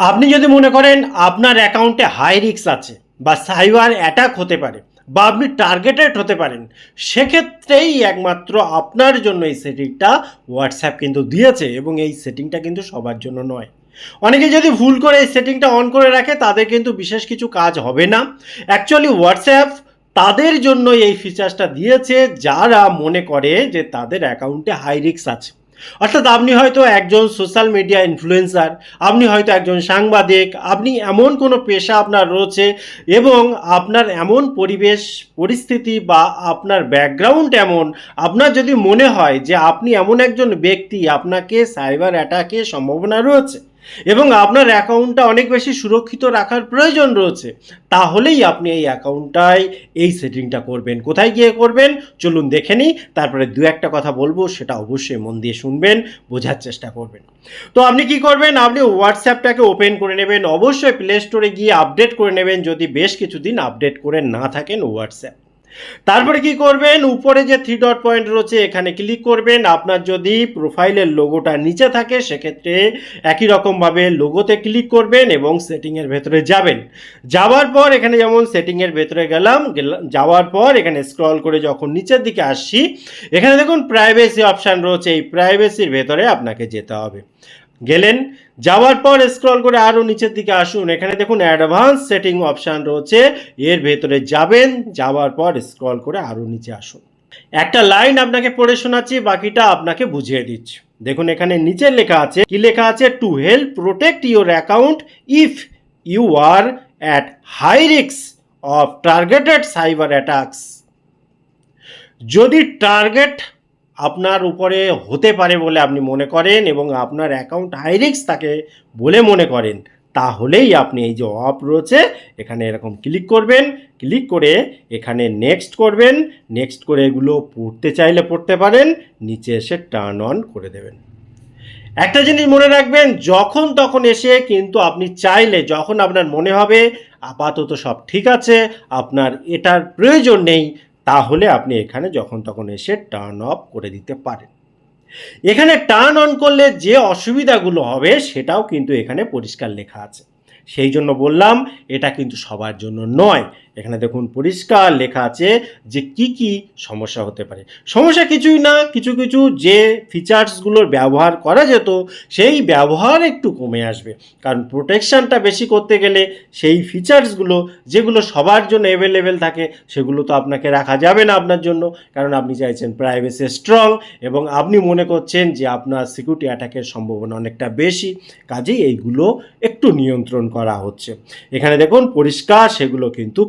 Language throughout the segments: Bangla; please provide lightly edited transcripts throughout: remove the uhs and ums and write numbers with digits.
আপনি যদি মনে করেন আপনার অ্যাকাউন্টে হাই রিস্ক আছে বা সাইবার অ্যাটাক হতে পারে বা আপনি টার্গেটেড হতে পারেন, সেক্ষেত্রেই একমাত্র আপনার জন্য এই সেটিংটা হোয়াটসঅ্যাপ কিন্তু দিয়েছে, এবং এই সেটিংটা কিন্তু সবার জন্য নয়। অনেকে যদি ভুল করে এই সেটিংটা অন করে রাখে তাদের কিন্তু বিশেষ কিছু কাজ হবে না। অ্যাকচুয়ালি হোয়াটসঅ্যাপ তাদের জন্য এই ফিচার্সটা দিয়েছে যারা মনে করে যে তাদের অ্যাকাউন্টে হাই রিস্ক আছে। অর্থাৎ আপনি হয়তো একজন সোশ্যাল মিডিয়া ইনফ্লুয়েন্সার, আপনি হয়তো একজন সাংবাদিক, আপনি এমন কোনো পেশা আপনার রয়েছে এবং আপনার এমন পরিবেশ পরিস্থিতি বা আপনার ব্যাকগ্রাউন্ড এমন, আপনার যদি মনে হয় যে আপনি এমন একজন ব্যক্তি, আপনাকে সাইবার অ্যাটাকের সম্ভাবনা রয়েছে এবং আপনার অ্যাকাউন্টটা অনেক বেশি সুরক্ষিত রাখার প্রয়োজন রয়েছে, তাহলেই আপনি এই অ্যাকাউন্টটায় এই সেটিংটা করবেন। কোথায় গিয়ে করবেন চলুন দেখে নিই, তারপরে দু একটা কথা বলবো, সেটা অবশ্যই মন দিয়ে শুনবেন, বোঝার চেষ্টা করবেন। তো আপনি কি করবেন, আপনি হোয়াটসঅ্যাপটাকে ওপেন করে নেবেন, অবশ্যই প্লে স্টোরে গিয়ে আপডেট করে নেবেন যদি বেশ কিছুদিন আপডেট করে না থাকেন হোয়াটসঅ্যাপ। তারপরে কি করবেন, উপরে যে 3 ডট পয়েন্ট রয়েছে এখানে ক্লিক করবেন। আপনার যদি প্রোফাইলের লোগোটা নিচে থাকে সেক্ষেত্রে একই রকমভাবে লোগোতে ক্লিক করবেন এবং সেটিংয়ের ভেতরে যাবেন। যাওয়ার পর এখানে যেমন সেটিংয়ের ভেতরে গেলাম, যাওয়ার পর এখানে স্ক্রল করে যখন নিচের দিকে আসছি, এখানে দেখুন প্রাইভেসি অপশান রয়েছে, এই প্রাইভেসির ভেতরে আপনাকে যেতে হবে। গেলেন, যাওয়ার পর স্ক্রল করে আরও নিচের দিকে আসুন, এখানে দেখুন অ্যাডভান্স সেটিং অপশান রয়েছে, এর ভেতরে যাবেন। যাওয়ার পর স্ক্রল করে আরও নিচে আসুন। একটা লাইন আপনাকে পড়ে শোনাচ্ছি, বাকিটা আপনাকে বুঝিয়ে দিচ্ছি। দেখুন এখানে নিচে লেখা আছে, কি লেখা আছে, to help protect your account if you are at high risk of targeted cyber attacks. যদি টার্গেট আপনার উপরে হতে পারে বলে আপনি মনে করেন এবং আপনার অ্যাকাউন্ট হাই রিস্ক থাকে বলে মনে করেন, তাহলেই আপনি এই যে অফ রয়েছে এখানে এরকম ক্লিক করবেন। ক্লিক করে এখানে নেক্সট করবেন। নেক্সট করে এগুলো পড়তে চাইলে পড়তে পারেন, নিচে এসে টার্ন অন করে দেবেন। একটা জিনিস মনে রাখবেন, যখন তখন এসে কিন্তু আপনি চাইলে, যখন আপনার মনে হবে আপাতত সব ঠিক আছে, আপনার এটার প্রয়োজন নেই, তাহলে আপনি এখানে যখন তখন এসে টার্ন অফ করে দিতে পারেন। এখানে টার্ন অন করলে যে অসুবিধাগুলো হবে সেটাও কিন্তু এখানে পরিষ্কার লেখা আছে, সেই জন্য বললাম এটা কিন্তু সবার জন্য নয়। এখানে দেখুন পরিষ্কার লেখা আছে যে কি কি সমস্যা হতে পারে। সমস্যা কিছুই না, কিছু কিছু যে ফিচার্সগুলোর ব্যবহার করা যেত সেই ব্যবহার একটু কমে আসবে, কারণ প্রোটেকশানটা বেশি করতে গেলে সেই ফিচার্সগুলো যেগুলো সবার জন্য অ্যাভেলেবেল থাকে সেগুলো তো আপনাকে রাখা যাবে না আপনার জন্য, কারণ আপনি চাইছেন প্রাইভেসি স্ট্রং এবং আপনি মনে করছেন যে আপনার সিকিউরিটি অ্যাটাকের সম্ভাবনা অনেকটা বেশি, কাজেই এইগুলো একটু নিয়ন্ত্রণ করা হচ্ছে। এখানে দেখুন পরিষ্কার সেগুলো কিন্তু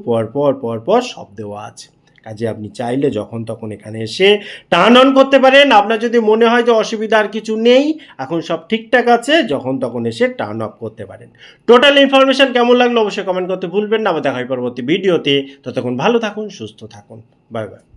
পরপর সব দেওয়া আছে, কাজে আপনি চাইলে যখন তখন এখানে এসে টার্ন অন করতে পারেন। আপনার যদি মনে হয় যে অসুবিধার কিছু নেই, এখন সব ঠিকঠাক আছে, যখন তখন এসে টার্ন অফ করতে পারেন। টোটাল ইনফরমেশন কেমন লাগলো অবশ্যই কমেন্ট করতে ভুলবেন না। আবার দেখা হয় পরবর্তী ভিডিওতে, ততক্ষণ ভালো থাকুন, সুস্থ থাকুন, বাই বাই।